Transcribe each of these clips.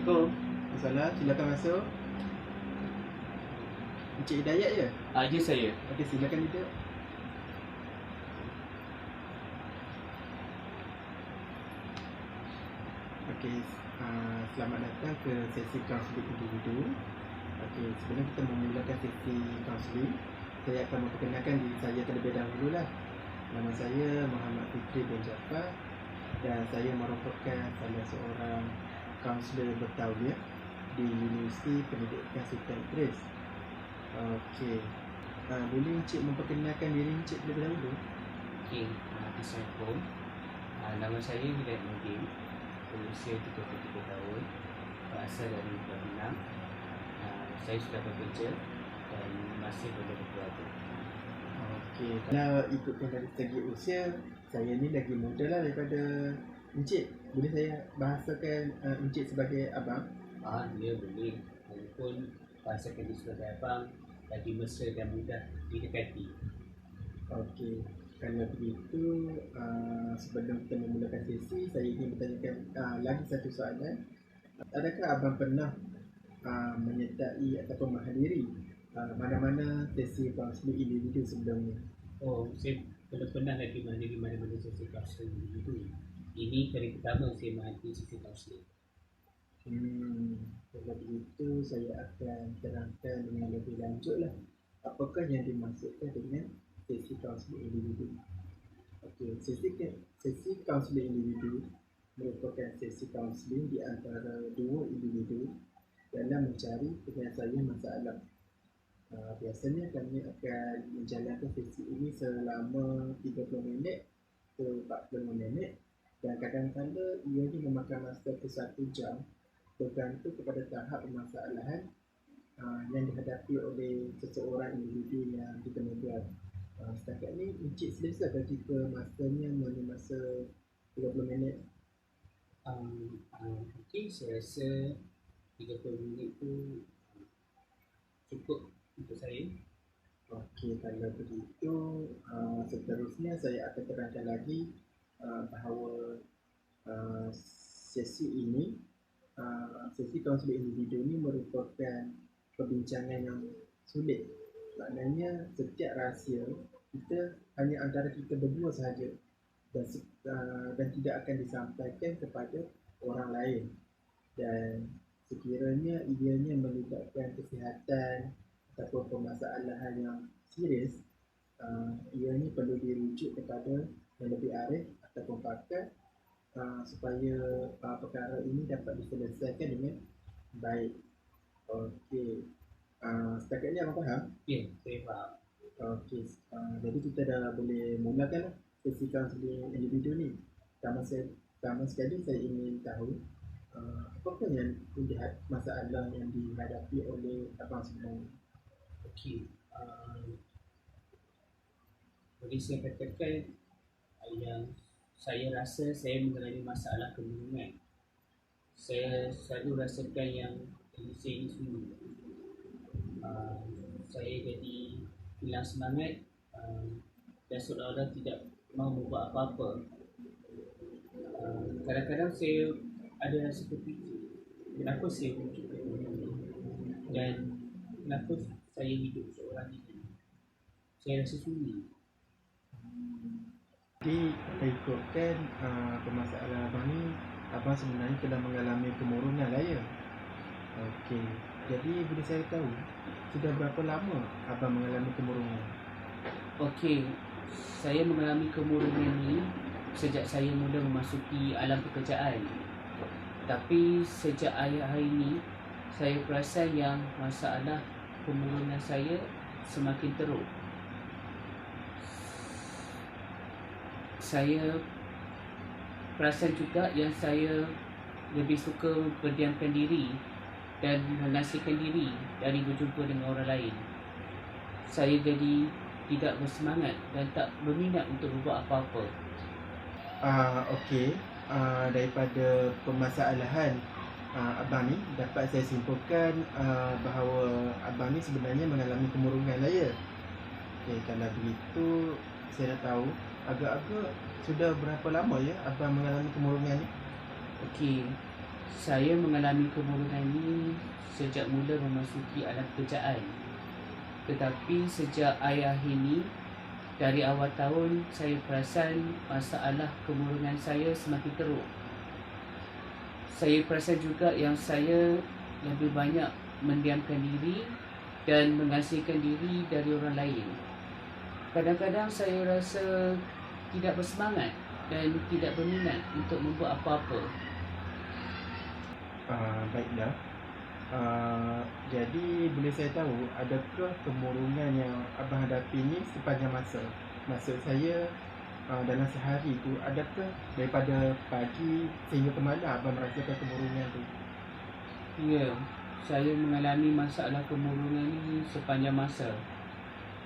Assalamualaikum. Salam, silakan masuk. Encik Hidayat je? Ya saya. Okey, silakan duduk. Okey, selamat datang ke sesi kaunseling individu. Okey, sebelum kita memulakan sesi kaunseling, saya akan memperkenalkan diri saya terlebih dahulu lah. Nama saya Muhammad Fikri bin Jaafar dan saya merupakan salah seorang kaunselor bertauliah di Universiti Pendidikan Sultan Idris. Okey, boleh Encik memperkenalkan diri Encik terlebih dahulu? Okey, Assalamualaikum. Nama saya Hidayat Nordin. Berusia 33 tahun. Berasal dari Penang. Saya sudah bekerja dan masih belum berkeluarga. Okey, kalau ikutkan dari segi usia, saya ni lagi muda lah daripada Encik. Boleh saya bahasakan Encik sebagai abang? Ya boleh. Walaupun bahasakan dia sebagai abang, lagi mesra dan mudah didekati. Okey, kalau begitu sebelum kita memulakan sesi, saya ingin bertanyakan lagi satu soalan. Adakah abang pernah menyertai ataupun menghadiri mana-mana sesi kaunseling individu sebelum ni? Saya belum pernah lagi menghadiri mana-mana sesi kaunseling individu. Ini kali pertama saya menghadiri sesi kaunseling. Kalau begitu saya akan terangkan dengan lebih lanjut lah apakah yang dimaksudkan dengan sesi kaunseling individu. Okey, sesi kaunseling individu merupakan sesi kaunseling di antara dua individu dalam mencari penyelesaian masalah. Biasanya kami akan menjalankan sesi ini selama 30 minit ke 45 minit dan kadang-kadang ianya memakan masa ke 1 jam bergantung kepada tahap permasalahan yang dihadapi oleh seseorang individu yang ditemukan. Setakat ni Encik selesa ke jika masanya masa 30 minit? Mungkin saya rasa 30 minit tu cukup untuk saya. Okey, kalau begitu seterusnya saya akan terangkan lagi bahawa sesi ini, sesi kaunseling individu ini merupakan perbincangan yang sulit. Maknanya setiap rahsia kita hanya antara kita berdua sahaja dan tidak akan disampaikan kepada orang lain. Dan sekiranya ianya melibatkan kesihatan ataupun permasalahan yang serius, ianya perlu dirujuk kepada yang lebih arif ataupun pakar supaya perkara ini dapat diselesaikan dengan baik. Okey, setakat ni abang faham? Ya, saya faham. Okey, jadi kita dah boleh mulakan sesi kaunseling individu ni. Pertama sekali saya ingin tahu apakah yang masalah yang dihadapi oleh abang sebenarnya? Okey, boleh saya katakan yang saya rasa saya mengalami masalah kemurungan. Saya selalu rasakan yang saya ini sunyi. Saya jadi hilang semangat dan seolah-olah tidak mahu buat apa-apa. Kadang-kadang saya ada rasa terfikir, kenapa saya wujud ke dunia ini dan kenapa saya hidup seorang diri. Saya rasa sunyi. Jadi ikutkan permasalahan abang ni, abang sebenarnya telah mengalami kemurungan lah ya? Okey, jadi boleh saya tahu sudah berapa lama abang mengalami kemurungan? Okey, saya mengalami kemurungan ni sejak saya mula memasuki alam pekerjaan. Tapi sejak akhir-akhir ini saya perasan yang masalah kemurungan saya semakin teruk. Saya perasan juga yang saya lebih suka berdiamkan diri dan menasihkan diri dari berjumpa dengan orang lain. Saya jadi tidak bersemangat dan tak berminat untuk berbuat apa-apa. Okey, daripada permasalahan abang ni dapat saya simpulkan bahawa abang ni sebenarnya mengalami kemurungan lah ya? Okey, kalau begitu saya dah tahu agak-agak sudah berapa lama ya abang mengalami kemurungan ni? Okey, Saya mengalami kemurungan ini sejak mula memasuki alam pekerjaan. Tetapi sejak akhir-akhir ini, dari awal tahun, saya perasan masalah kemurungan saya semakin teruk. Saya perasan juga yang saya lebih banyak mendiamkan diri dan mengasingkan diri dari orang lain. Kadang-kadang saya rasa tidak bersemangat dan tidak berminat untuk membuat apa-apa. Baiklah. Jadi boleh saya tahu adakah kemurungan yang abang hadapi ni sepanjang masa? Maksud saya dalam sehari tu adakah daripada pagi sehingga ke malam abang merasakan kemurungan tu? Ya, saya mengalami masalah kemurungan ini sepanjang masa.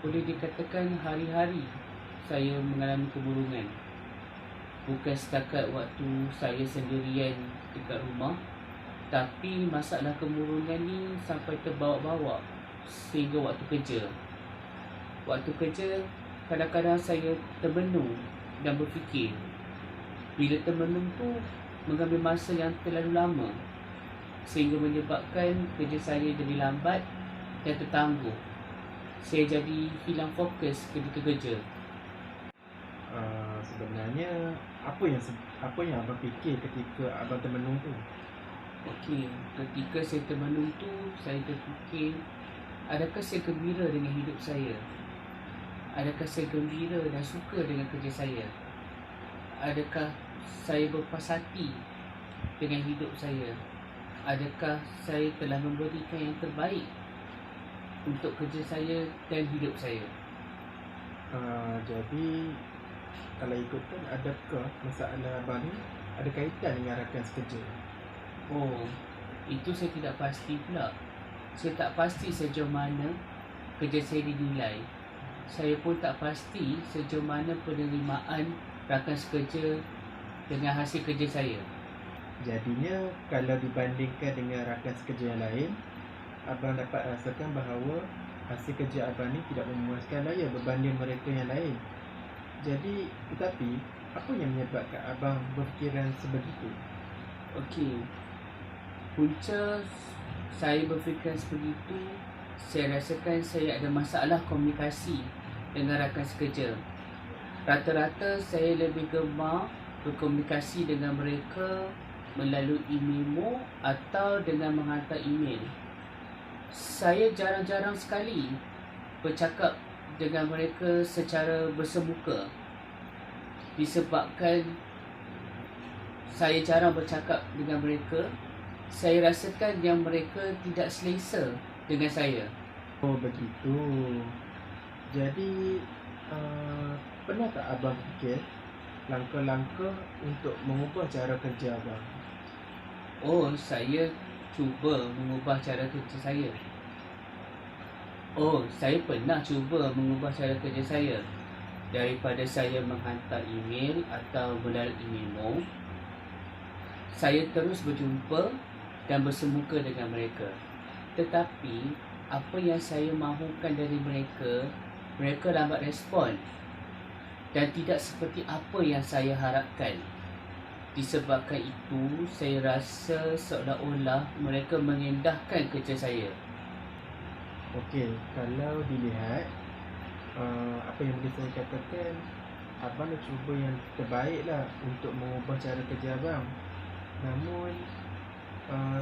Boleh dikatakan hari-hari saya mengalami kemurungan. Bukan setakat waktu saya sendirian dekat rumah, tapi masalah kemurungan ni sampai terbawa-bawa sehingga waktu kerja. Waktu kerja, kadang-kadang saya termenung dan berfikir. Bila termenung tu, mengambil masa yang terlalu lama sehingga menyebabkan kerja saya jadi lambat dan tertangguh. Saya jadi hilang fokus ketika kerja. Sebenarnya apa yang abang fikir ketika abang termenung tu? Okey, ketika saya termenung tu, saya terfikir, adakah saya gembira dengan hidup saya? Adakah saya gembira dan suka dengan kerja saya? Adakah saya berpuas hati dengan hidup saya? Adakah saya telah memberikan yang terbaik untuk kerja saya dan hidup saya? Jadi kalau ikutkan adakah masalah abang ni ada kaitan dengan rakan sekerja? Oh, itu saya tidak pasti pula. Saya tak pasti sejauh mana kerja saya dinilai. Saya pun tak pasti sejauh mana penerimaan rakan sekerja dengan hasil kerja saya. Jadinya kalau dibandingkan dengan rakan sekerja yang lain, abang dapat rasakan bahawa hasil kerja abang ni tidak memuaskan laya berbanding mereka yang lain. Jadi, tetapi apa yang menyebabkan abang berfikiran sebegitu? Okey, punca saya berfikir sebegitu, saya rasakan saya ada masalah komunikasi dengan rakan sekerja. Rata-rata saya lebih gemar berkomunikasi dengan mereka melalui memo atau dengan menghantar email. Saya jarang-jarang sekali bercakap dengan mereka secara bersemuka. Disebabkan saya jarang bercakap dengan mereka, saya rasakan yang mereka tidak selesa dengan saya. Oh, begitu. Jadi, pernah tak abang fikir langkah-langkah untuk mengubah cara kerja abang? Oh, saya cuba mengubah cara kerja saya. Saya pernah cuba mengubah cara kerja saya. Daripada saya menghantar email atau melalui memo, saya terus berjumpa dan bersemuka dengan mereka. Tetapi, apa yang saya mahukan dari mereka, mereka lambat respon dan tidak seperti apa yang saya harapkan. Disebabkan itu, saya rasa seolah-olah mereka mengendahkan kerja saya. Okey, kalau dilihat, apa yang boleh saya katakan, abang dah cuba yang terbaik lah untuk mengubah cara kerja abang. Namun,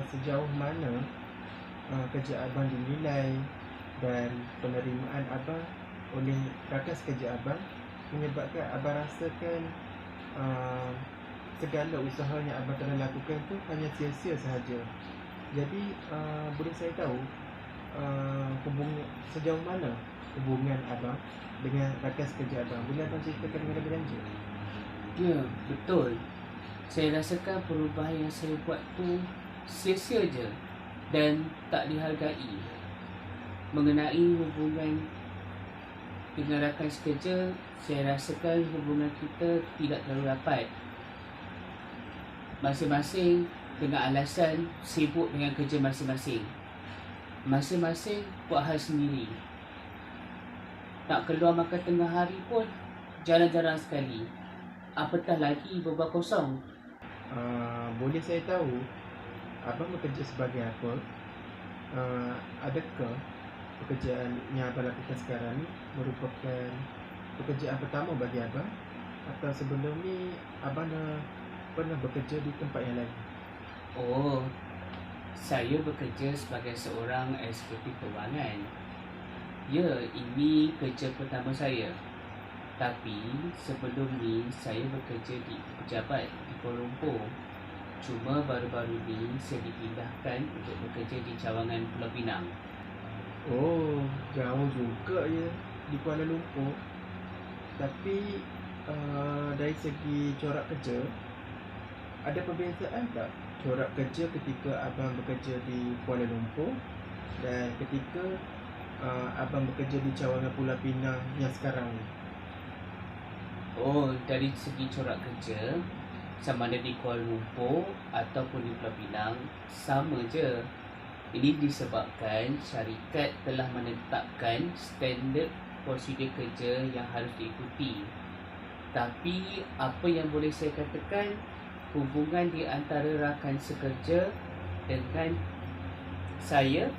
sejauh mana kerja abang dinilai dan penerimaan abang oleh rakan sekerja abang menyebabkan abang rasakan segala usaha yang abang telah lakukan tu hanya sia-sia sahaja. Jadi boleh saya tahu sejauh mana hubungan abang dengan rakan sekerja abang? Boleh abang ceritakan dengan lebih lanjut? Ya, betul. Saya rasakan perubahan yang saya buat tu sia-sia je dan tak dihargai. Mengenai hubungan dengan rakan sekerja, saya rasakan hubungan kita tidak terlalu rapat. Masing-masing dengan alasan sibuk dengan kerja masing-masing. Masing-masing buat hal sendiri. Nak keluar makan tengah hari pun jarang-jarang sekali. Apatah lagi berbual kosong. Boleh saya tahu abang bekerja sebagai apa? Adakah pekerjaan yang abang lakukan sekarang ni merupakan pekerjaan pertama bagi abang? Atau sebelum ni abang dah pernah bekerja di tempat yang lain? Oh, saya bekerja sebagai seorang eksekutif kewangan. Ya, ini kerja pertama saya. Tapi sebelum ni saya bekerja di pejabat di Kuala Lumpur. Cuma baru-baru ni saya dipindahkan untuk bekerja di cawangan Pulau Pinang. Oh, jauh juga ya di Kuala Lumpur. Tapi dari segi corak kerja, ada perbezaan tak corak kerja ketika abang bekerja di Kuala Lumpur dan ketika abang bekerja di cawangan Pulau Pinang yang sekarang ni? Oh, dari segi corak kerja, sama ada di Kuala Lumpur ataupun di Pulau Pinang, sama je. Ini disebabkan syarikat telah menetapkan standard prosedur kerja yang harus diikuti. Tapi apa yang boleh saya katakan, hubungan di antara rakan sekerja dengan saya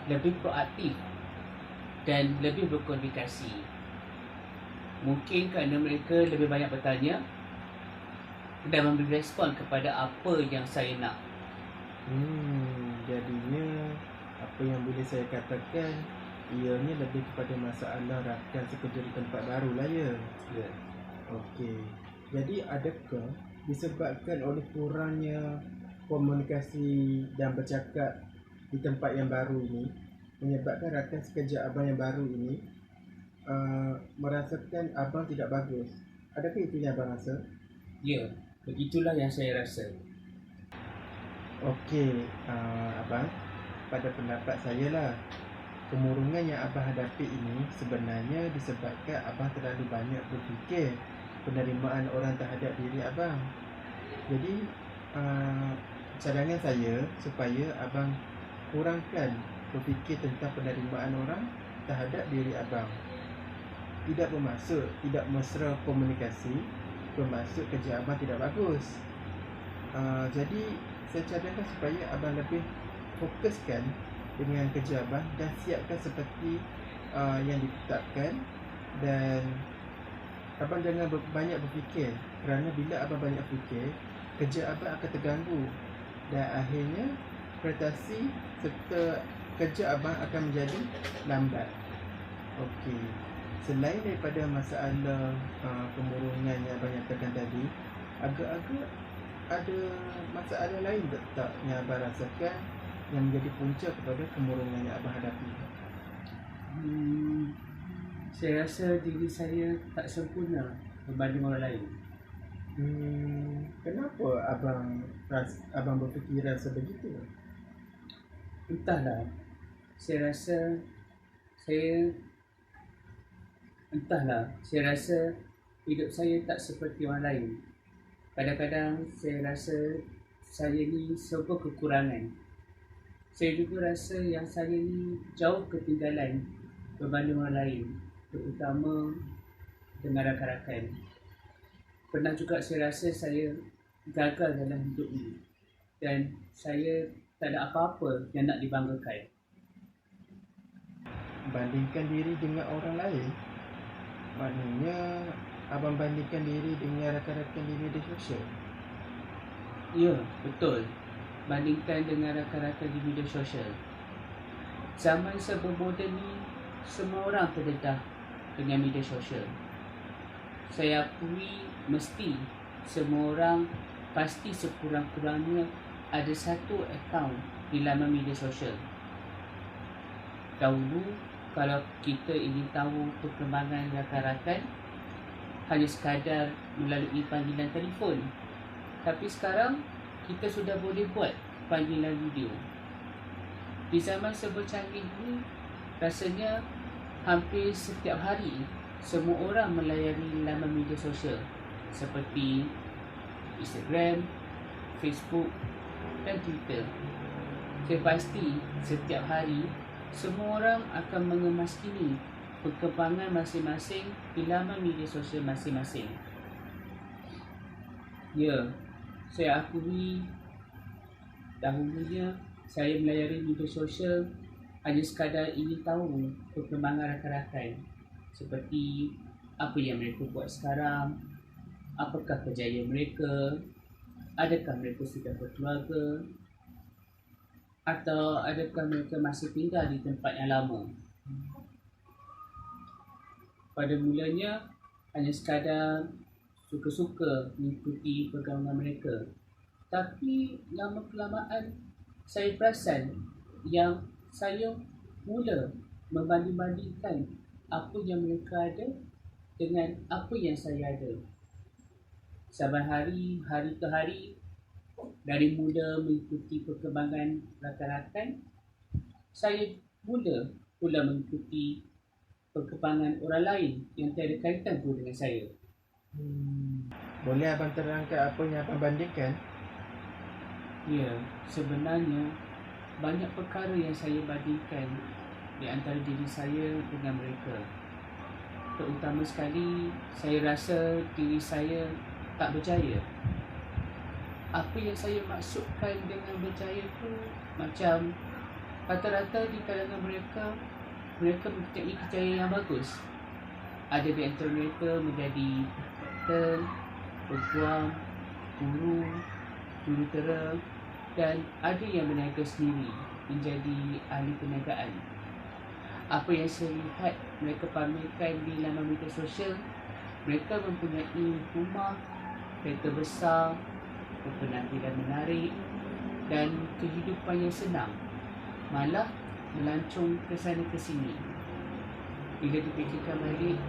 lebih proaktif dan lebih berkomunikasi. Mungkin kerana mereka lebih banyak bertanya dan memberi respon kepada apa yang saya nak. Jadinya apa yang boleh saya katakan, ianya lebih kepada masalah rakan sekerja di tempat baru lah ya. Ya. Okey. Jadi adakah disebabkan oleh kurangnya komunikasi dan bercakap di tempat yang baru ini menyebabkan rakan sekerja abang yang baru ini merasakan abang tidak bagus? Adakah itu yang abang rasa? Ya, begitulah yang saya rasa. Okey, abang, pada pendapat saya lah, kemurungan yang abang hadapi ini sebenarnya disebabkan abang terlalu banyak berfikir penerimaan orang terhadap diri abang. Jadi cadangan saya supaya abang kurangkan berfikir tentang penerimaan orang terhadap diri abang. Tidak bermaksud tidak mesra komunikasi, bermaksud kerja abang tidak bagus. Jadi saya cadangkan supaya abang lebih fokuskan dengan kerja abang dan siapkan seperti yang ditetapkan, dan abang jangan banyak berfikir, kerana bila abang banyak fikir, kerja abang akan terganggu dan akhirnya prestasi serta kerja abang akan menjadi lambat. Okey. Selain daripada masalah kemurungan yang abang nyatakan tadi, agak-agak ada masalah lain tak yang abang rasakan yang menjadi punca kepada kemurungan yang abang hadapi? Saya rasa diri saya tak sempurna berbanding orang lain. Kenapa abang berfikir rasa begitu? Entahlah, saya rasa hidup saya tak seperti orang lain. Kadang-kadang saya rasa saya ni serba kekurangan. Saya juga rasa yang saya ni jauh ketinggalan berbanding orang lain, terutama dengan rakan-rakan. Pernah juga saya rasa saya gagal dalam hidup ni dan saya tak ada apa-apa yang nak dibanggakan. Bandingkan diri dengan orang lain? Maknanya abang bandingkan diri dengan rakan-rakan di media sosial? Ya, betul. Bandingkan dengan rakan-rakan di media sosial. Zaman serba moden ni, semua orang terdedah dengan media sosial. Saya akui mesti semua orang pasti sekurang-kurangnya ada satu akaun di laman media sosial. Dahulu, kalau kita ingin tahu perkembangan rakan-rakan, hanya sekadar melalui panggilan telefon. Tapi sekarang, kita sudah boleh buat panggilan video. Di zaman serba canggih ini, rasanya hampir setiap hari, semua orang melayari laman media sosial seperti Instagram, Facebook dan Twitter. Saya pasti setiap hari, semua orang akan mengemaskini perkembangan masing-masing di laman media sosial masing-masing. Ya, saya akui Dahulunya saya melayari media sosial hanya sekadar ingin tahu perkembangan rakan-rakan, seperti apa yang mereka buat sekarang, apakah kejayaan mereka, adakah mereka sudah berkeluarga, atau adakah mereka masih tinggal di tempat yang lama. Pada mulanya hanya sekadar suka-suka mengikuti pergaulan mereka. Tapi lama kelamaan saya perasan yang saya mula membanding-bandingkan apa yang mereka ada dengan apa yang saya ada. Saban hari, hari ke hari, dari mula mengikuti perkembangan rakan-rakan, saya mula pula mengikuti perkembangan orang lain yang tiada kaitan pun dengan saya. Boleh abang terangkan apa yang abang bandingkan? Ya, sebenarnya banyak perkara yang saya bandingkan di antara diri saya dengan mereka. Terutama sekali, saya rasa diri saya tak berjaya. Apa yang saya maksudkan dengan berjaya tu macam rata-rata di kalangan mereka mempunyai kejayaan yang bagus. Ada di antara mereka menjadi kapten, peguam, guru, jurutera, dan ada yang berniaga sendiri menjadi ahli perniagaan. Apa yang saya lihat mereka pamerkan di laman media sosial, mereka mempunyai rumah, kereta besar, penampilan menarik dan kehidupan yang senang, malah melancong ke sana ke sini. Bila dipikirkan balik,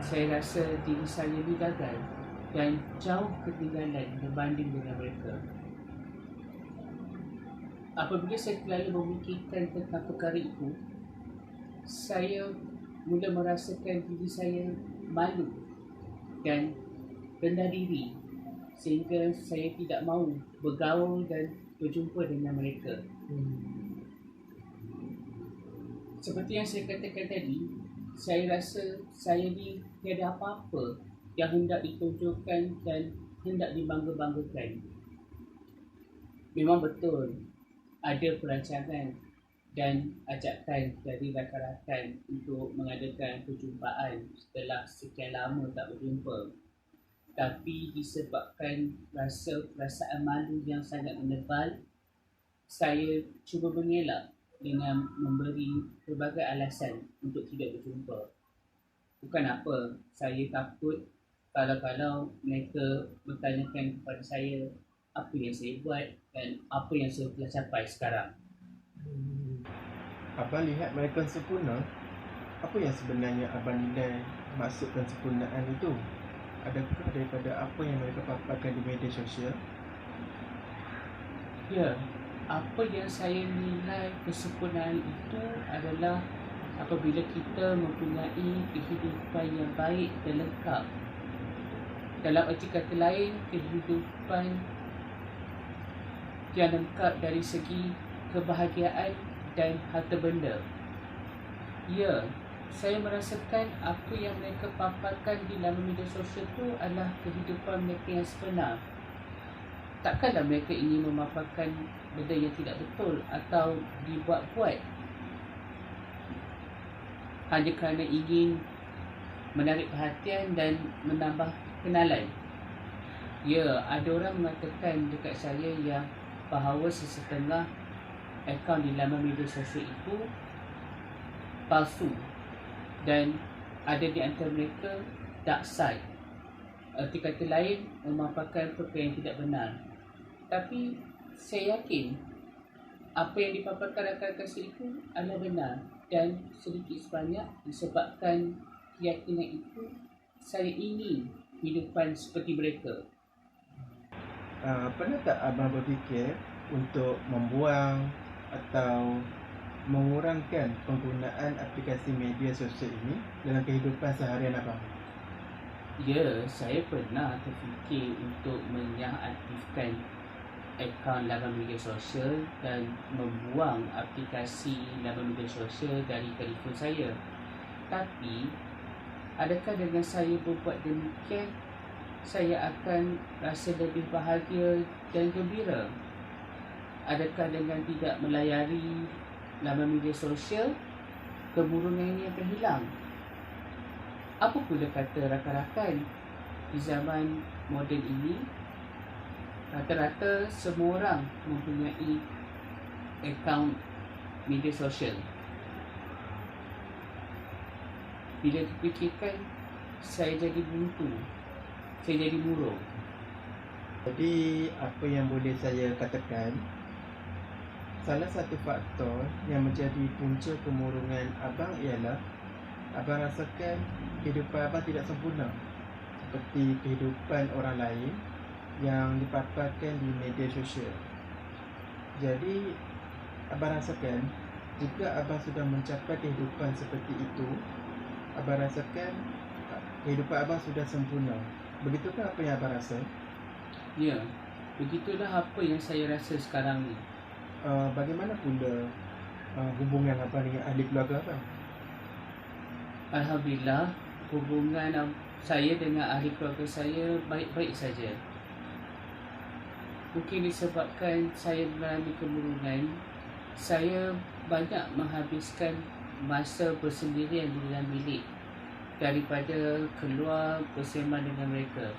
saya rasa diri saya ni gagal dan jauh ketinggalan berbanding dengan mereka. Apabila saya terlalu memikirkan tentang perkara itu, saya mula merasakan diri saya malu dan rendah diri, sehingga saya tidak mahu bergaul dan berjumpa dengan mereka. Seperti yang saya katakan tadi, saya rasa saya ni tiada apa-apa yang hendak ditunjukkan dan hendak dibangga-banggakan. Memang betul, ada perancangan dan ajakan dari rakan-rakan untuk mengadakan perjumpaan setelah sekian lama tak berjumpa. Tapi disebabkan rasa perasaan malu yang sangat menebal, saya cuba mengelak dengan memberi pelbagai alasan untuk tidak berjumpa. Bukan apa, saya takut kalau mereka bertanyakan kepada saya apa yang saya buat dan apa yang saya telah capai sekarang. Abang lihat mereka sempurna. Apa yang sebenarnya abang nilai maksud kesempurnaan itu? Adakah daripada apa yang mereka paparkan di media sosial? Ya, apa yang saya nilai kesempurnaan itu adalah apabila kita mempunyai kehidupan yang baik dan lengkap. Dalam erti kata lain, kehidupan yang lengkap dari segi kebahagiaan dan harta benda. Ya, saya merasakan apa yang mereka paparkan di laman media sosial itu adalah kehidupan mereka yang sebenar. Takkanlah mereka ingin memaparkan benda yang tidak betul atau dibuat-buat hanya kerana ingin menarik perhatian dan menambah kenalan. Ya, ada orang mengatakan dekat saya yang bahawa sesetengah akaun di laman media sosial itu palsu dan ada di antara mereka dark side. Erti kata lain, memaparkan perkara yang tidak benar. Tapi saya yakin apa yang dipaparkan rakan-rakan saya itu adalah benar, dan sedikit sebanyak disebabkan keyakinan itu saya ingin kehidupan seperti mereka. Pernah tak abang berfikir untuk membuang atau mengurangkan penggunaan aplikasi media sosial ini dalam kehidupan seharian abang? Ya, saya pernah terfikir untuk mengaktifkan akaun laman media sosial dan membuang aplikasi laman media sosial dari telefon saya. Tapi, adakah dengan saya berbuat demikian, saya akan rasa lebih bahagia dan gembira? adakah dengan tidak melayari laman media sosial, kemurungan ini akan hilang? Apa pula kata rakan-rakan, di zaman moden ini, rata-rata semua orang mempunyai akaun media sosial. Bila dipikirkan, saya jadi buntu, saya jadi murung. Jadi apa yang boleh saya katakan, salah satu faktor yang menjadi punca kemurungan abang ialah abang rasakan kehidupan abang tidak sempurna seperti kehidupan orang lain yang dipaparkan di media sosial. Jadi abang rasakan jika abang sudah mencapai kehidupan seperti itu, abang rasakan kehidupan abang sudah sempurna. Begitukah apa yang abang rasa? Ya, begitulah apa yang saya rasa sekarang ni. Bagaimana pula hubungan abang dengan ahli keluarga abang? Alhamdulillah, hubungan saya dengan ahli keluarga saya baik-baik saja. Mungkin disebabkan saya mengalami kemurungan, saya banyak menghabiskan masa bersendirian di dalam bilik daripada keluar bersembang dengan mereka.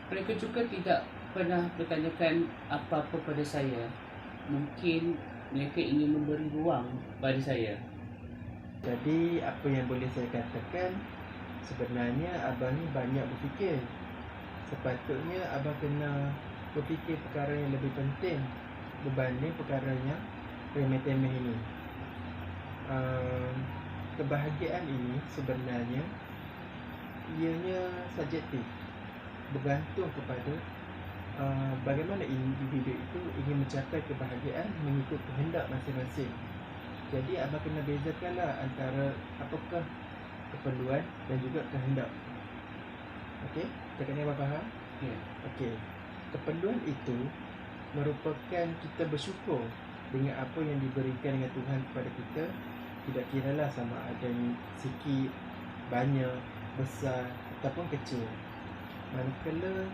Mereka juga tidak pernah bertanyakan apa-apa pada saya. Mungkin mereka ingin memberi ruang pada saya. Jadi apa yang boleh saya katakan, sebenarnya abang ni banyak berfikir. Sepatutnya abang kena berfikir perkara yang lebih penting berbanding perkara yang remeh-temeh ini. Kebahagiaan ini sebenarnya ianya subjektif, bergantung kepada bagaimana individu itu ingin mencapai kebahagiaan mengikut kehendak masing-masing. Jadi abang kena bezakanlah antara apakah keperluan dan juga kehendak. Okey, cakap ni abang faham? Ya. Okey, keperluan itu merupakan kita bersyukur dengan apa yang diberikan dengan Tuhan kepada kita, tidak kiralah sama ada sikit, banyak, besar ataupun kecil. Manakala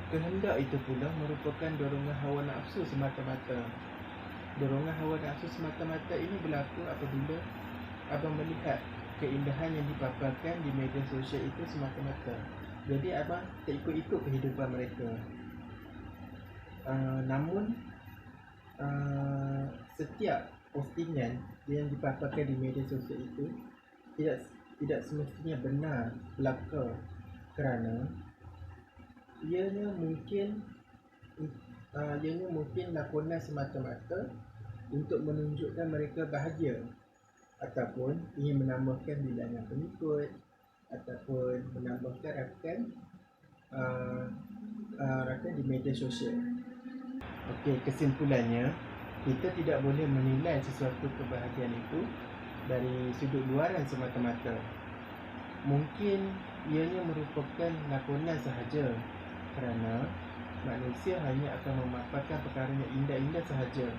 kehendak itu pula merupakan dorongan hawa nafsu semata-mata. Dorongan hawa nafsu semata-mata ini berlaku apabila abang melihat keindahan yang dipaparkan di media sosial itu semata-mata. Jadi abang tak ikut-ikut kehidupan mereka. Namun setiap postingan yang dipaparkan di media sosial itu tidak semestinya benar belaka, kerana ianya mungkin lakonan semata-mata untuk menunjukkan mereka bahagia ataupun ingin menambahkan bilangan pengikut ataupun menambahkan rakan di media sosial. Okey, kesimpulannya, kita tidak boleh menilai sesuatu kebahagiaan itu dari sudut luaran semata-mata. Mungkin ianya merupakan lakonan sahaja, kerana manusia hanya akan memaparkan perkara yang indah-indah sahaja.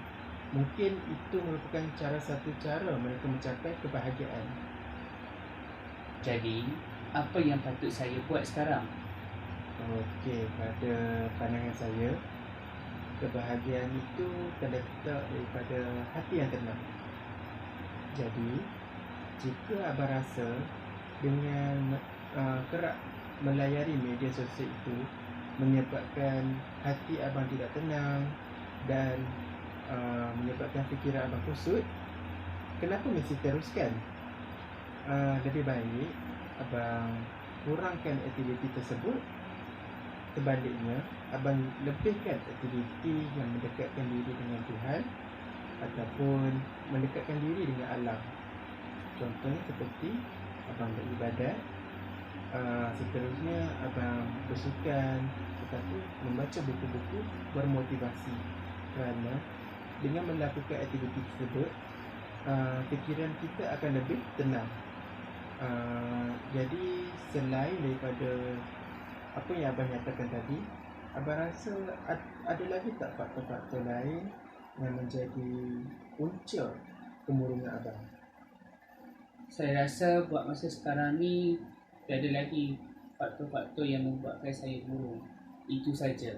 Mungkin itu merupakan satu cara mereka mencapai kebahagiaan. Jadi, apa yang patut saya buat sekarang? Okey, pada pandangan saya, kebahagiaan itu terletak daripada hati yang tenang. Jadi, jika abang rasa dengan kerap melayari media sosial itu menyebabkan hati abang tidak tenang dan menyebabkan fikiran abang kusut, kenapa mesti teruskan? Lebih baik abang kurangkan aktiviti tersebut. Sebaliknya, abang lebihkan aktiviti yang mendekatkan diri dengan Tuhan ataupun mendekatkan diri dengan alam. Contohnya seperti abang beribadat, seterusnya abang bersukan ataupun membaca buku-buku bermotivasi. Kerana dengan melakukan aktiviti tersebut, fikiran kita akan lebih tenang. Jadi selain daripada apa yang abang nyatakan tadi, abang rasa ada lagi tak faktor-faktor lain yang menjadi punca kemurungan abang? Saya rasa buat masa sekarang ni tiada lagi faktor-faktor yang membuatkan saya murung. Itu saja.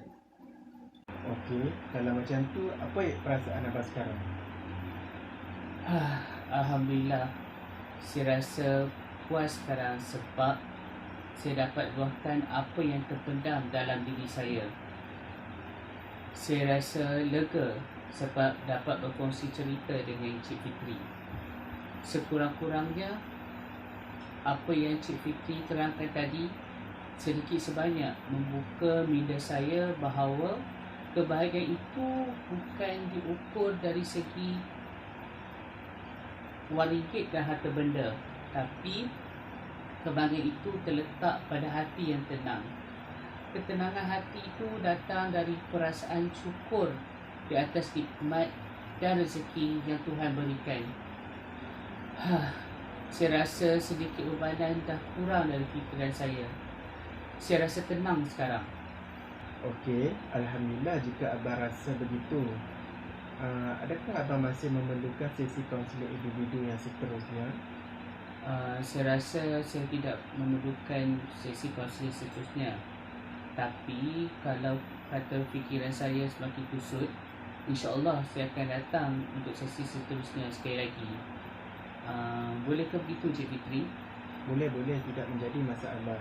Okey, kalau macam tu, apa perasaan abang sekarang? Alhamdulillah, saya rasa puas sekarang sebab saya dapat luahkan apa yang terpendam dalam diri saya. Saya rasa lega sebab dapat berkongsi cerita dengan Cik Fitri. Sekurang-kurangnya, apa yang Cik Fitri terangkan tadi sedikit sebanyak membuka minda saya bahawa kebahagiaan itu bukan diukur dari segi wang ringgit dan harta benda, tapi kebahagiaan itu terletak pada hati yang tenang. Ketenangan hati itu datang dari perasaan syukur di atas nikmat dan rezeki yang Tuhan berikan. Saya rasa sedikit bebanan dah kurang dari fikiran saya. Saya rasa tenang sekarang. Okey, Alhamdulillah jika abang rasa begitu. Adakah abang masih memerlukan sesi kaunseling individu yang seterusnya? Saya rasa saya tidak memerlukan sesi kaunseling seterusnya. Tapi kalau kata fikiran saya semakin kusut, insya-Allah saya akan datang untuk sesi seterusnya sekali lagi. Bolehkah begitu Cik Fitri? Boleh, tidak menjadi masalah.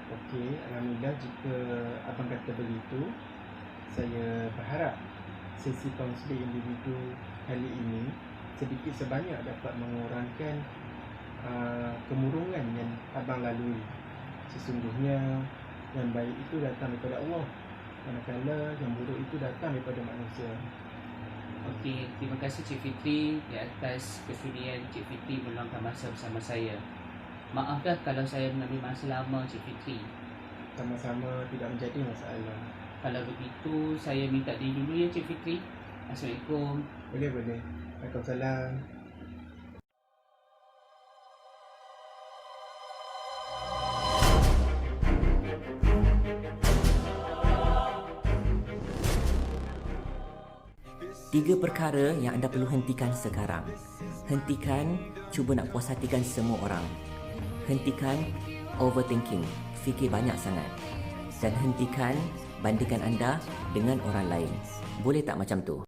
Okey, Alhamdulillah jika abang kata begitu, saya berharap sesi kaunseling individu kali ini sedikit sebanyak dapat mengurangkan kemurungan yang abang lalui. Sesungguhnya yang baik itu datang daripada Allah, manakala yang buruk itu datang daripada manusia. Okey, terima kasih Cik Fitri di atas kesudian Cik Fitri meluangkan masa bersama saya. Maaflah kalau saya mengambil masa lama Cik Fitri. Sama-sama, tidak menjadi masalah. Kalau begitu, saya minta diri dulu ya Cik Fitri. Assalamualaikum. Boleh. Waalaikumsalam. Tiga perkara yang anda perlu hentikan sekarang. Hentikan cuba nak puas hatikan semua orang. Hentikan overthinking, fikir banyak sangat. Dan hentikan bandingkan anda dengan orang lain. Boleh tak macam tu?